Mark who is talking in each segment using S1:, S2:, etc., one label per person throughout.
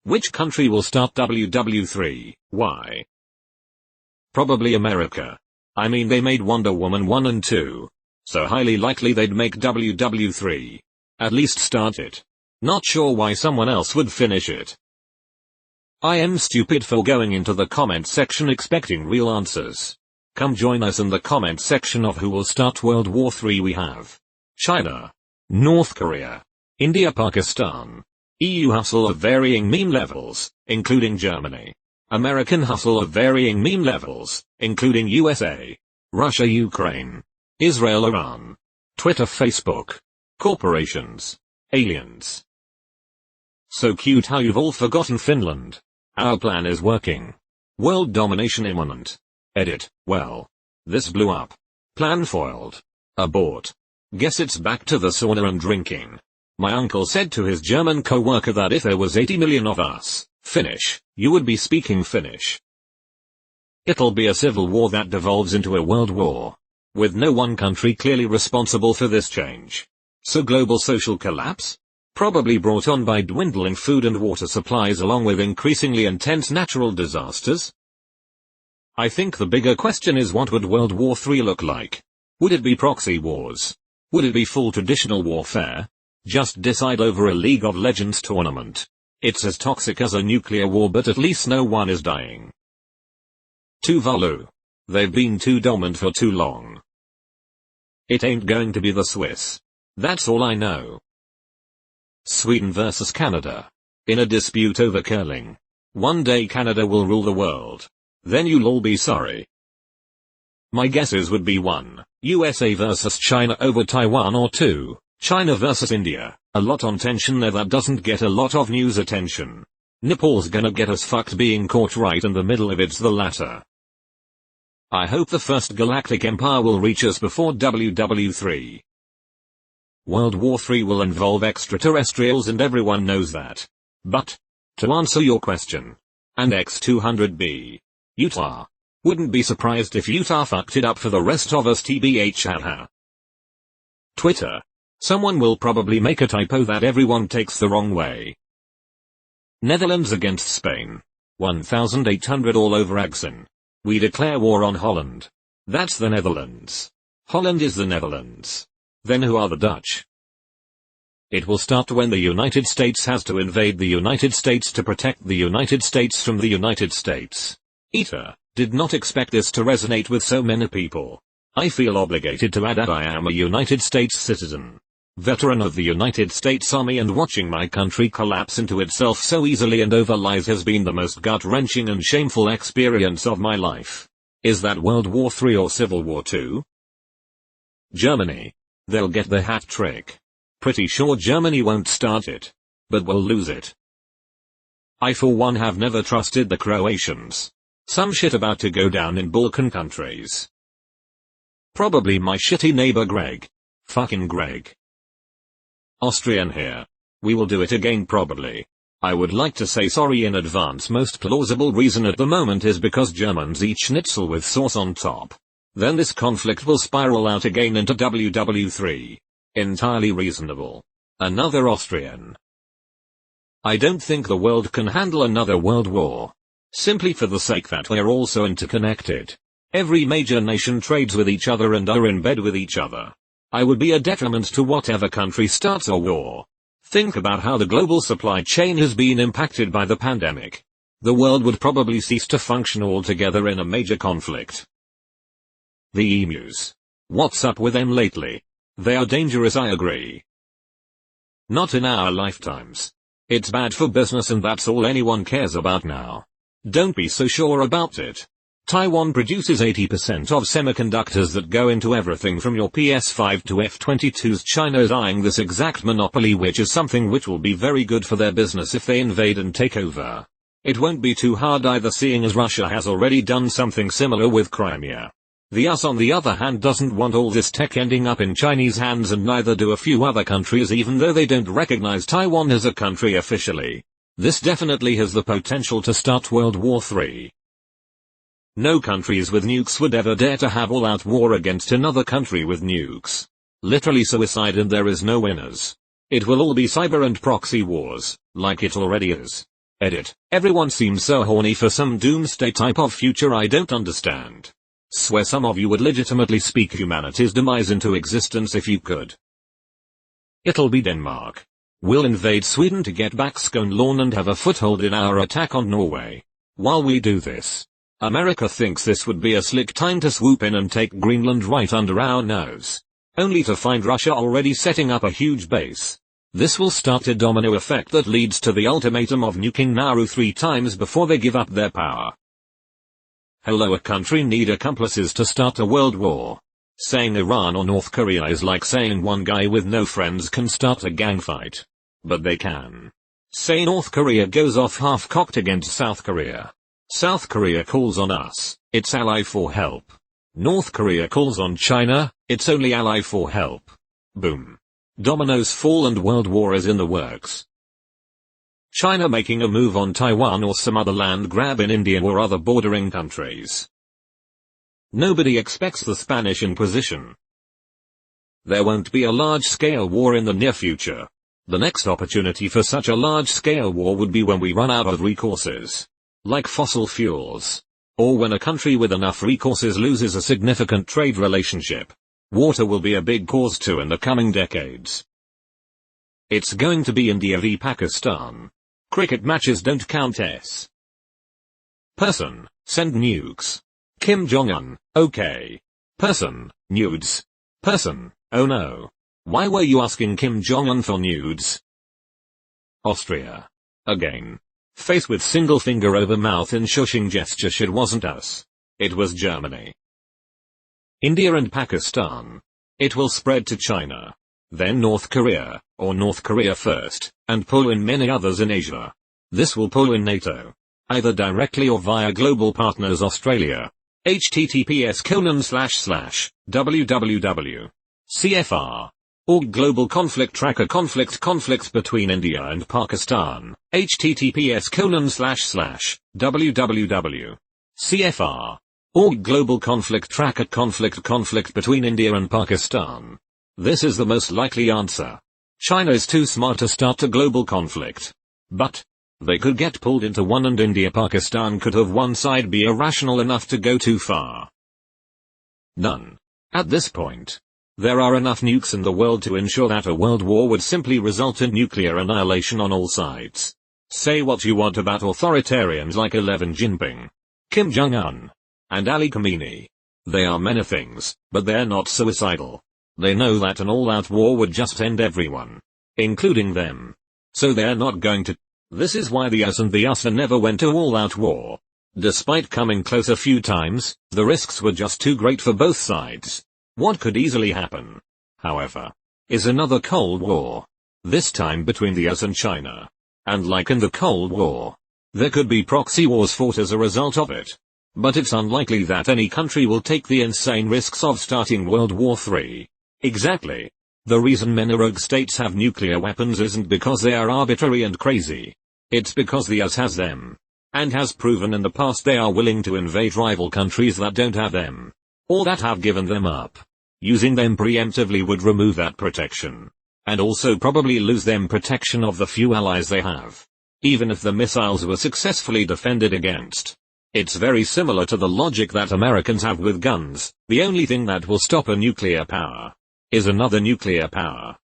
S1: Which country will start WW3? Why? Probably America. I mean, they made Wonder Woman 1 and 2. So highly likely they'd make WW3. At least start it. Not sure why someone else would finish it. I am stupid for going into the comment section expecting real answers. Come join us in the comment section of who will start World War III. We have China, North Korea, India, Pakistan, EU hustle of varying meme levels, including Germany, American hustle of varying meme levels, including USA, Russia, Ukraine, Israel, Iran, Twitter, Facebook, corporations, aliens. So cute how you've all forgotten Finland. Our plan is working. World domination imminent. Edit. Well, this blew up. Plan foiled. Abort. Guess it's back to the sauna and drinking. My uncle said to his German co-worker that if there was 80 million of us, Finnish, you would be speaking Finnish. It'll be a civil war that devolves into a world war. With no one country clearly responsible for this change. So global social collapse? Probably brought on by dwindling food and water supplies along with increasingly intense natural disasters? I think the bigger question is, what would World War III look like? Would it be proxy wars? Would it be full traditional warfare? Just decide over a League of Legends tournament. It's as toxic as a nuclear war, but at least no one is dying. Tuvalu. They've been too dominant for too long. It ain't going to be the Swiss. That's all I know. Sweden versus Canada. In a dispute over curling. One day Canada will rule the world. Then you'll all be sorry. My guesses would be 1. USA versus China over Taiwan, or 2. China versus India. A lot on tension there that doesn't get a lot of news attention. Nepal's gonna get us fucked being caught right in the middle if it's the latter. I hope the first galactic empire will reach us before WW3. World War III will involve extraterrestrials and everyone knows that. But, to answer your question, and X200B, Utah. Wouldn't be surprised if Utah fucked it up for the rest of us, tbh haha. Twitter. Someone will probably make a typo that everyone takes the wrong way. Netherlands against Spain. 1800 all over Axon. We declare war on Holland. That's the Netherlands. Holland is the Netherlands. Then who are the Dutch? It will start when the United States has to invade the United States to protect the United States from the United States. Eater, did not expect this to resonate with so many people. I feel obligated to add that I am a United States citizen. Veteran of the United States Army, and watching my country collapse into itself so easily and over lies has been the most gut-wrenching and shameful experience of my life. Is that World War III or Civil War II? Germany. They'll get the hat trick. Pretty sure Germany won't start it. But will lose it. I for one have never trusted the Croatians. Some shit about to go down in Balkan countries. Probably my shitty neighbor Greg. Fucking Greg. Austrian here. We will do it again probably. I would like to say sorry in advance. Most plausible reason at the moment is because Germans eat schnitzel with sauce on top. Then this conflict will spiral out again into WW3. Entirely reasonable. Another Austrian. I don't think the world can handle another world war. Simply for the sake that we're all so interconnected. Every major nation trades with each other and are in bed with each other. I would be a detriment to whatever country starts a war. Think about how the global supply chain has been impacted by the pandemic. The world would probably cease to function altogether in a major conflict. The emus. What's up with them lately? They are dangerous, I agree. Not in our lifetimes. It's bad for business and that's all anyone cares about now. Don't be so sure about it. Taiwan produces 80% of semiconductors that go into everything from your PS5 to F-22s. China is eyeing this exact monopoly, which is something which will be very good for their business if they invade and take over. It won't be too hard either, seeing as Russia has already done something similar with Crimea. The US on the other hand doesn't want all this tech ending up in Chinese hands, and neither do a few other countries, even though they don't recognize Taiwan as a country officially. This definitely has the potential to start World War III. No countries with nukes would ever dare to have all-out war against another country with nukes. Literally suicide, and there is no winners. It will all be cyber and proxy wars, like it already is. Edit. Everyone seems so horny for some doomsday type of future I don't understand. Swear some of you would legitimately speak humanity's demise into existence if you could. It'll be Denmark. We'll invade Sweden to get back Skåne and have a foothold in our attack on Norway. While we do this, America thinks this would be a slick time to swoop in and take Greenland right under our nose. Only to find Russia already setting up a huge base. This will start a domino effect that leads to the ultimatum of nuking Nauru 3 times before they give up their power. Hello, a country need accomplices to start a world war. Saying Iran or North Korea is like saying one guy with no friends can start a gang fight. But they can. Say North Korea goes off half-cocked against South Korea. South Korea calls on us, its ally, for help. North Korea calls on China, its only ally, for help. Boom. Dominoes fall and world war is in the works. China making a move on Taiwan or some other land grab in India or other bordering countries. Nobody expects the Spanish Inquisition. There won't be a large-scale war in the near future. The next opportunity for such a large-scale war would be when we run out of resources, like fossil fuels, or when a country with enough resources loses a significant trade relationship. Water will be a big cause too in the coming decades. It's going to be India v Pakistan. Cricket matches don't count. Person, send nukes. Kim Jong-un, okay. Person, nudes. Person, oh no. Why were you asking Kim Jong-un for nudes? Austria. Again. Face with single finger over mouth in shushing gesture. Shit wasn't us. It was Germany. India and Pakistan. It will spread to China. Then North Korea, or North Korea first, and pull in many others in Asia. This will pull in NATO. Either directly or via global partners Australia. https://www. Org Global Conflict Tracker conflicts between India and Pakistan. https://www. Org Global Conflict Tracker conflict between India and Pakistan. This is the most likely answer. China is too smart to start a global conflict. But they could get pulled into one, and India-Pakistan could have one side be irrational enough to go too far. None. At this point, there are enough nukes in the world to ensure that a world war would simply result in nuclear annihilation on all sides. Say what you want about authoritarians like Jinping, Kim Jong-un, and Ali Khamenei. They are many things, but they're not suicidal. They know that an all-out war would just end everyone, including them. So they're not going to. This is why the US and the USA never went to all-out war. Despite coming close a few times, the risks were just too great for both sides. What could easily happen, however, is another Cold War. This time between the US and China. And like in the Cold War, there could be proxy wars fought as a result of it. But it's unlikely that any country will take the insane risks of starting World War III. Exactly. The reason many rogue states have nuclear weapons isn't because they are arbitrary and crazy. It's because the US has them. And has proven in the past they are willing to invade rival countries that don't have them. Or that have given them up. Using them preemptively would remove that protection. And also probably lose them protection of the few allies they have. Even if the missiles were successfully defended against. It's very similar to the logic that Americans have with guns. The only thing that will stop a nuclear power is another nuclear power.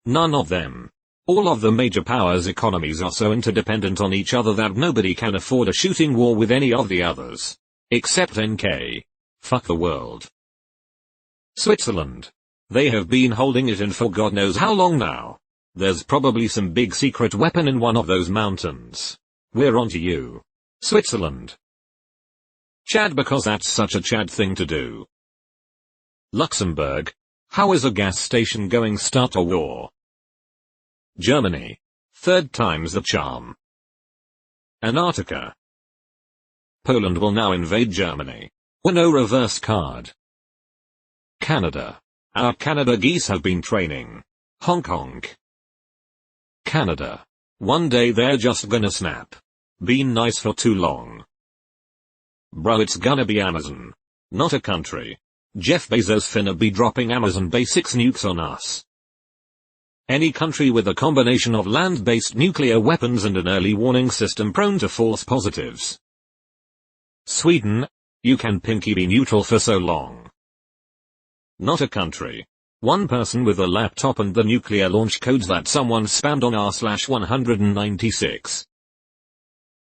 S1: None of them. All of the major powers' economies are so interdependent on each other that nobody can afford a shooting war with any of the others. Except NK. Fuck the world. Switzerland. They have been holding it in for God knows how long now. There's probably some big secret weapon in one of those mountains. We're on to you. Switzerland. Chad, because that's such a Chad thing to do. Luxembourg. How is a gas station going start a war? Germany. Third time's the charm. Antarctica. Poland will now invade Germany. No reverse card. Canada. Our Canada geese have been training. Honk honk. Canada. One day they're just gonna snap. Been nice for too long. Bro, it's gonna be Amazon. Not a country. Jeff Bezos finna be dropping Amazon Basics nukes on us. Any country with a combination of land-based nuclear weapons and an early warning system prone to false positives. Sweden. You can pinky be neutral for so long. Not a country. One person with a laptop and the nuclear launch codes that someone spammed on r/196.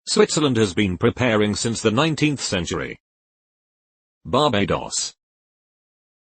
S1: Switzerland has been preparing since the 19th century. Barbados.